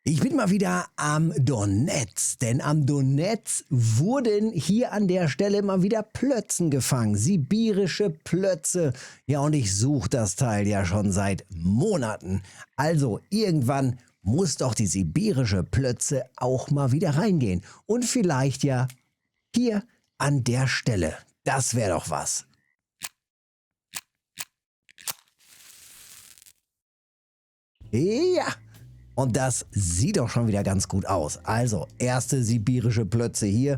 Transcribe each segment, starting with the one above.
Ich bin mal wieder am Donetsk, denn am Donetsk wurden hier an der Stelle mal wieder Plötzen gefangen, sibirische Plötze. Ja, und ich suche das Teil ja schon seit Monaten. Also irgendwann muss doch die sibirische Plötze auch mal wieder reingehen. Und vielleicht ja hier an der Stelle. Das wäre doch was. Ja. Und das sieht doch schon wieder ganz gut aus. Also, erste sibirische Plötze hier.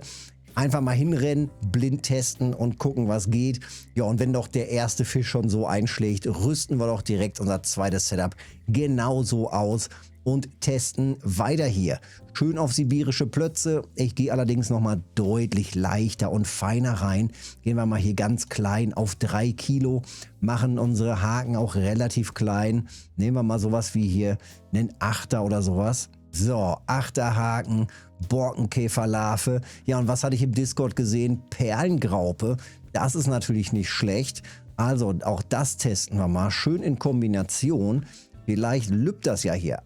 Einfach mal hinrennen, blind testen und gucken, was geht. Ja, und wenn doch der erste Fisch schon so einschlägt, rüsten wir doch direkt unser zweites Setup genauso aus und testen weiter hier. Schön auf sibirische Plötze. Ich gehe allerdings nochmal deutlich leichter und feiner rein. Gehen wir mal hier ganz klein auf 3 Kilo. Machen unsere Haken auch relativ klein. Nehmen wir mal sowas wie hier einen Achter oder sowas. So, Achterhaken, Borkenkäferlarve. Ja, und was hatte ich im Discord gesehen? Perlengraupe. Das ist natürlich nicht schlecht. Also auch das testen wir mal. Schön in Kombination. Vielleicht lübt das ja hier.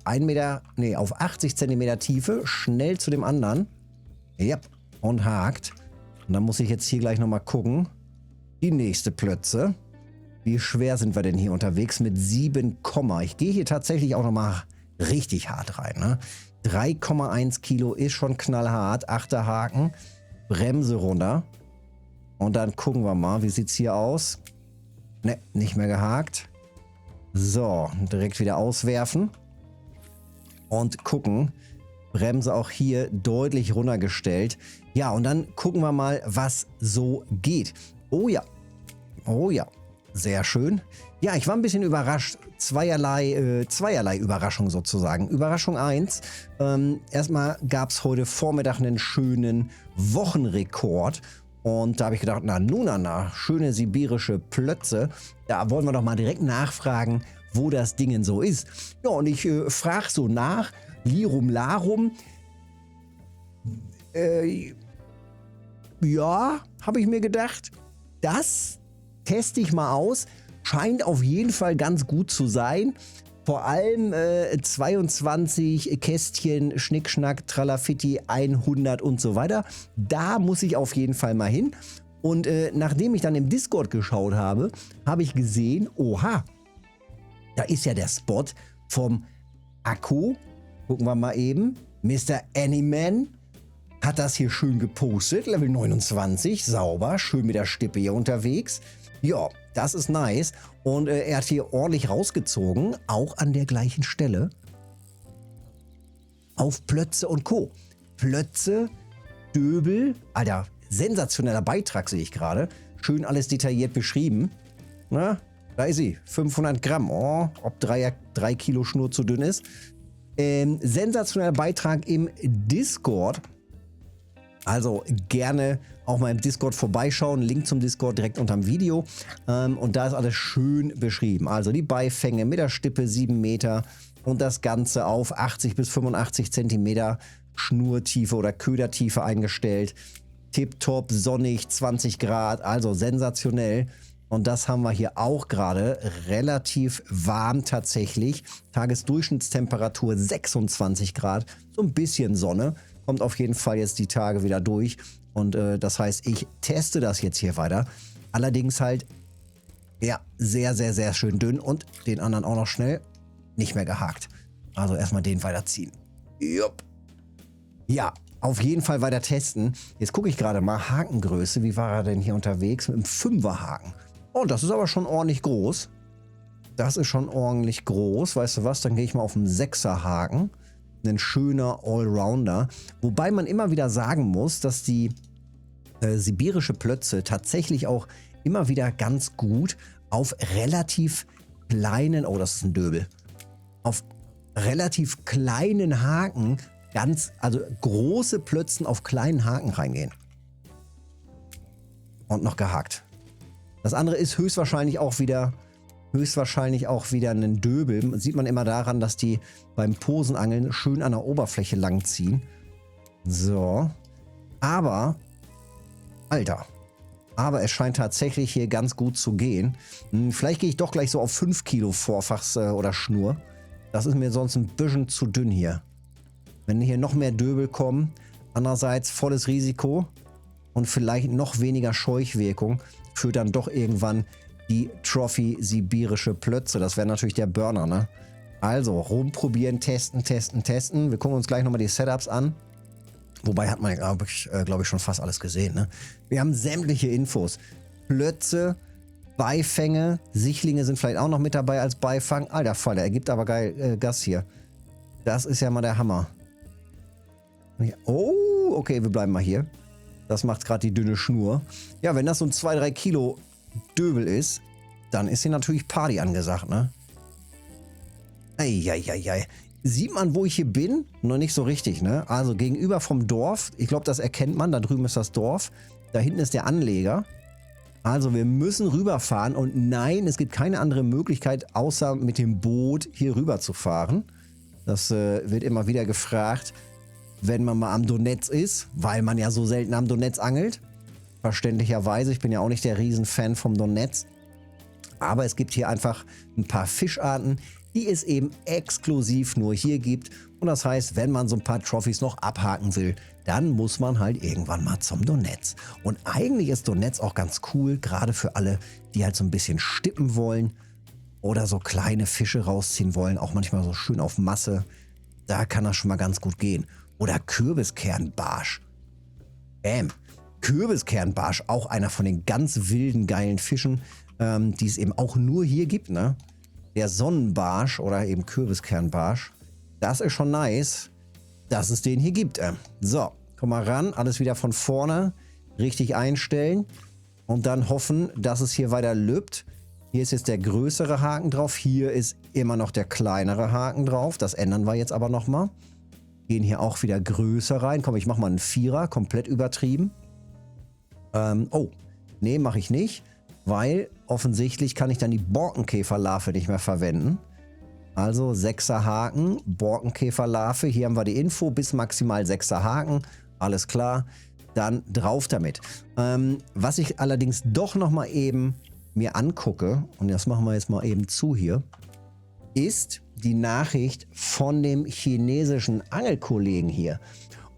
Auf 80 cm Tiefe. Schnell zu dem anderen. Ja, und hakt. Und dann muss ich jetzt hier gleich nochmal gucken. Die nächste Plötze. Wie schwer sind wir denn hier unterwegs? Mit 7, ich gehe hier tatsächlich auch nochmal richtig hart rein. Ne? 3,1 Kilo ist schon knallhart. Achterhaken. Bremse runter. Und dann gucken wir mal, wie sieht es hier aus? Ne, nicht mehr gehakt. So, direkt wieder auswerfen. Und gucken. Bremse auch hier deutlich runtergestellt. Ja, und dann gucken wir mal, was so geht. Oh ja. Oh ja. Sehr schön. Ja, ich war ein bisschen überrascht. Zweierlei Überraschung sozusagen. Überraschung 1. Erstmal gab es heute Vormittag einen schönen Wochenrekord. Und da habe ich gedacht, na, schöne sibirische Plötze. Da wollen wir doch mal direkt nachfragen, wo das Ding so ist. Ja, und ich frage so nach. Lirum Larum. Ja, habe ich mir gedacht. Das teste ich mal aus. Scheint auf jeden Fall ganz gut zu sein. Vor allem 22 Kästchen, Schnickschnack, Tralafitti, 100 und so weiter. Da muss ich auf jeden Fall mal hin. Und nachdem ich dann im Discord geschaut habe, habe ich gesehen, oha, da ist ja der Spot vom Akku. Gucken wir mal eben. Mr. Anyman hat das hier schön gepostet. Level 29, sauber, schön mit der Stippe hier unterwegs. Ja, das ist nice. Und er hat hier ordentlich rausgezogen, auch an der gleichen Stelle. Auf Plötze und Co. Plötze, Döbel, Alter, sensationeller Beitrag sehe ich gerade. Schön alles detailliert beschrieben. Na, da ist sie, 500 Gramm. Oh, ob 3 Kilo Schnur zu dünn ist. Sensationeller Beitrag im Discord. Also gerne auch mal im Discord vorbeischauen. Link zum Discord direkt unter dem Video. Und da ist alles schön beschrieben. Also die Beifänge mit der Stippe 7 Meter und das Ganze auf 80 bis 85 Zentimeter Schnurtiefe oder Ködertiefe eingestellt. Tipptopp, sonnig, 20 Grad, also sensationell. Und das haben wir hier auch gerade relativ warm tatsächlich. Tagesdurchschnittstemperatur 26 Grad, so ein bisschen Sonne. Kommt auf jeden Fall jetzt die Tage wieder durch. Und das heißt, ich teste das jetzt hier weiter. Allerdings halt, ja, sehr, sehr, sehr schön dünn. Und den anderen auch noch schnell nicht mehr gehakt. Also erstmal den weiterziehen. Jupp. Ja, auf jeden Fall weiter testen. Jetzt gucke ich gerade mal, Hakengröße. Wie war er denn hier unterwegs? Mit einem 5er Haken. Oh, das ist aber schon ordentlich groß. Das ist schon ordentlich groß. Weißt du was? Dann gehe ich mal auf einen 6er Haken. Ein schöner Allrounder. Wobei man immer wieder sagen muss, dass die sibirische Plötze tatsächlich auch immer wieder ganz gut auf relativ kleinen, oh, das ist ein Döbel, auf relativ kleinen Haken, also große Plötzen auf kleinen Haken reingehen. Und noch gehakt. Das andere ist höchstwahrscheinlich auch wieder ein Döbel. Sieht man immer daran, dass die beim Posenangeln schön an der Oberfläche langziehen. So. Aber, Alter. Aber es scheint tatsächlich hier ganz gut zu gehen. Vielleicht gehe ich doch gleich so auf 5 Kilo Vorfachs oder Schnur. Das ist mir sonst ein bisschen zu dünn hier. wenn hier noch mehr Döbel kommen. Andererseits volles Risiko und vielleicht noch weniger Scheuchwirkung führt dann doch irgendwann die Trophy sibirische Plötze. Das wäre natürlich der Burner, ne? Also rumprobieren, testen, testen, testen. Wir gucken uns gleich nochmal die Setups an. Wobei hat man, glaube ich, schon fast alles gesehen, ne? Wir haben sämtliche Infos. Plötze, Beifänge, Sichlinge sind vielleicht auch noch mit dabei als Beifang. Alter Fall, der gibt aber geil Gas hier. Das ist ja mal der Hammer. Oh, okay, wir bleiben mal hier. Das macht gerade die dünne Schnur. Ja, wenn das so ein 2-3 Kilo Döbel ist, dann ist hier natürlich Party angesagt, ne? Eieiei. Sieht man, wo ich hier bin? Noch nicht so richtig, ne? Also gegenüber vom Dorf. Ich glaube, das erkennt man. Da drüben ist das Dorf. Da hinten ist der Anleger. Also wir müssen rüberfahren. Und nein, es gibt keine andere Möglichkeit, außer mit dem Boot hier rüber zu fahren. Das wird immer wieder gefragt, wenn man mal am Donetsk ist, weil man ja so selten am Donetsk angelt. Verständlicherweise. Ich bin ja auch nicht der Riesenfan vom Donetsk. Aber es gibt hier einfach ein paar Fischarten, die es eben exklusiv nur hier gibt. Und das heißt, wenn man so ein paar Trophys noch abhaken will, dann muss man halt irgendwann mal zum Donetsk. Und eigentlich ist Donetsk auch ganz cool, gerade für alle, die halt so ein bisschen stippen wollen oder so kleine Fische rausziehen wollen, auch manchmal so schön auf Masse. Da kann das schon mal ganz gut gehen. Oder Kürbiskernbarsch. Kürbiskernbarsch, auch einer von den ganz wilden, geilen Fischen, die es eben auch nur hier gibt, ne? Der Sonnenbarsch oder eben Kürbiskernbarsch. Das ist schon nice, dass es den hier gibt. So, komm mal ran. Alles wieder von vorne. Richtig einstellen. Und dann hoffen, dass es hier weiter lübt. Hier ist jetzt der größere Haken drauf. Hier ist immer noch der kleinere Haken drauf. Das ändern wir jetzt aber nochmal. Gehen hier auch wieder größer rein. Komm, ich mache mal einen Vierer. Komplett übertrieben. Oh, nee, mache ich nicht. Weil offensichtlich kann ich dann die Borkenkäferlarve nicht mehr verwenden. Also 6er Haken, Borkenkäferlarve. Hier haben wir die Info, bis maximal 6er Haken. Alles klar, dann drauf damit. Was ich allerdings doch nochmal eben mir angucke, und das machen wir jetzt mal eben zu hier, ist die Nachricht von dem chinesischen Angelkollegen hier.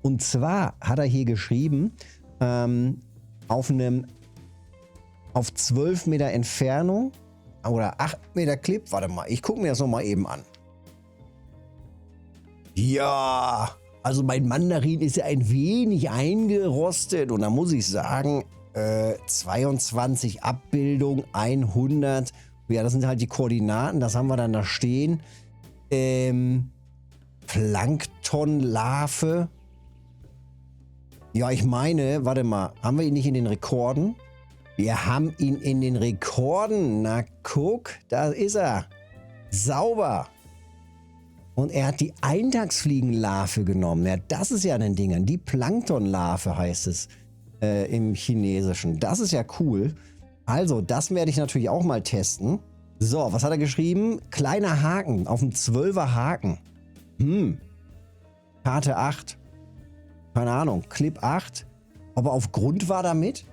Und zwar hat er hier geschrieben, auf 12 Meter Entfernung oder 8 Meter Clip. Warte mal, ich gucke mir das nochmal eben an. Ja, also mein Mandarin ist ja ein wenig eingerostet und da muss ich sagen, 22 Abbildung, 100. Ja, das sind halt die Koordinaten, das haben wir dann da stehen. Planktonlarve. Ja, ich meine, warte mal, haben wir ihn nicht in den Rekorden? Wir haben ihn in den Rekorden. Na guck, da ist er. Sauber. Und er hat die Eintagsfliegenlarve genommen. Ja, das ist ja ein Ding. Die Planktonlarve heißt es im Chinesischen. Das ist ja cool. Also, das werde ich natürlich auch mal testen. So, was hat er geschrieben? Kleiner Haken auf dem 12er Haken. Karte 8. Keine Ahnung, Clip 8. Ob er auf Grund war damit?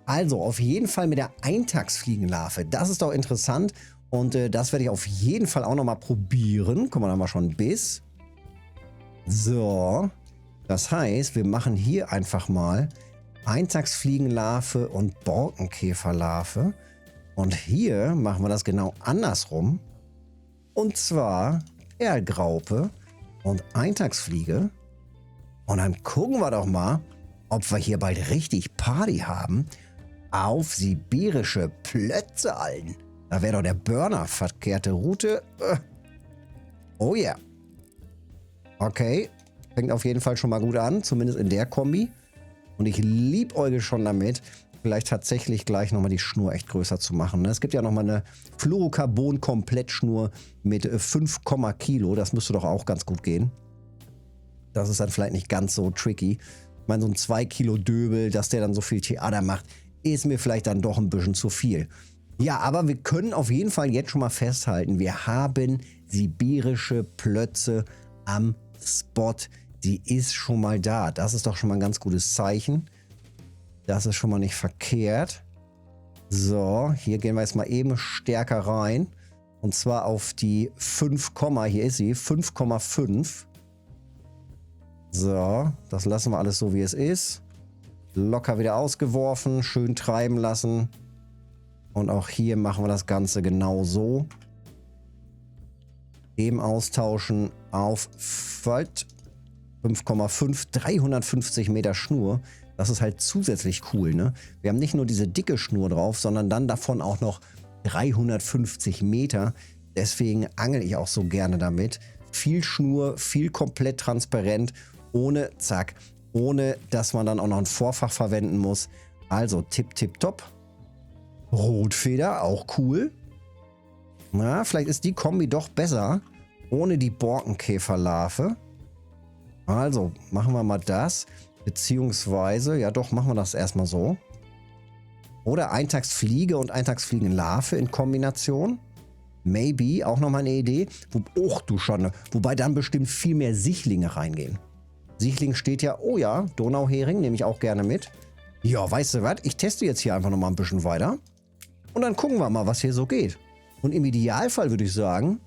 Also, auf jeden Fall mit der Eintagsfliegenlarve. Das ist doch interessant. Und das werde ich auf jeden Fall auch nochmal probieren. Guck mal, da haben wir schon einen Biss. So. Das heißt, wir machen hier einfach mal Eintagsfliegenlarve und Borkenkäferlarve. Und hier machen wir das genau andersrum. Und zwar Perlgraupe und Eintagsfliege. Und dann gucken wir doch mal, ob wir hier bald richtig Party haben auf sibirische Plötze, Alten. Da wäre doch der Burner. Verkehrte Route. Oh ja. Yeah. Okay. Fängt auf jeden Fall schon mal gut an. Zumindest in der Kombi. Und ich liebäuge schon damit, vielleicht tatsächlich gleich nochmal die Schnur echt größer zu machen. Es gibt ja nochmal eine Fluorocarbon-Komplettschnur mit 5, Kilo. Das müsste doch auch ganz gut gehen. Das ist dann vielleicht nicht ganz so tricky. Ich meine, so ein 2 Kilo Döbel, dass der dann so viel Theater macht, ist mir vielleicht dann doch ein bisschen zu viel. Ja, aber wir können auf jeden Fall jetzt schon mal festhalten, wir haben sibirische Plötze am Spot. Die ist schon mal da. Das ist doch schon mal ein ganz gutes Zeichen. Das ist schon mal nicht verkehrt. So, hier gehen wir jetzt mal eben stärker rein. Und zwar auf die 5, hier ist sie, 5,5. So, das lassen wir alles so, wie es ist. Locker wieder ausgeworfen, schön treiben lassen. Und auch hier machen wir das Ganze genau so. Eben austauschen auf 5,5, 350 Meter Schnur. Das ist halt zusätzlich cool, ne? Wir haben nicht nur diese dicke Schnur drauf, sondern dann davon auch noch 350 Meter. Deswegen angel ich auch so gerne damit. Viel Schnur, viel komplett transparent, ohne, zack, ohne dass man dann auch noch ein Vorfach verwenden muss. Also tipp, top. Rotfeder, auch cool. Na, vielleicht ist die Kombi doch besser, ohne die Borkenkäferlarve. Also, machen wir mal das. Beziehungsweise, ja doch, machen wir das erstmal so. Oder Eintagsfliege und Eintagsfliegenlarve in Kombination. Maybe, auch nochmal eine Idee. Och, du Schande. Wobei dann bestimmt viel mehr Sichlinge reingehen. Sichling steht ja, oh ja, Donauhering nehme ich auch gerne mit. Ja, weißt du was? Ich teste jetzt hier einfach nochmal ein bisschen weiter. Und dann gucken wir mal, was hier so geht. Und im Idealfall würde ich sagen,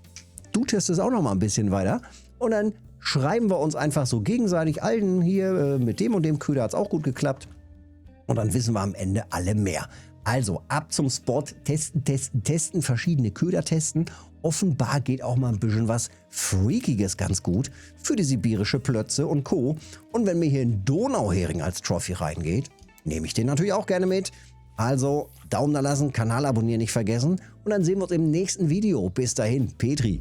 du testest auch nochmal ein bisschen weiter. Und dann schreiben wir uns einfach so gegenseitig allen hier, mit dem und dem Köder hat es auch gut geklappt. Und dann wissen wir am Ende alle mehr. Also ab zum Spot, testen, verschiedene Köder testen. Offenbar geht auch mal ein bisschen was Freakiges ganz gut für die sibirische Plötze und Co. Und wenn mir hier ein Donauhering als Trophy reingeht, nehme ich den natürlich auch gerne mit. Also Daumen da lassen, Kanal abonnieren nicht vergessen und dann sehen wir uns im nächsten Video. Bis dahin, Petri.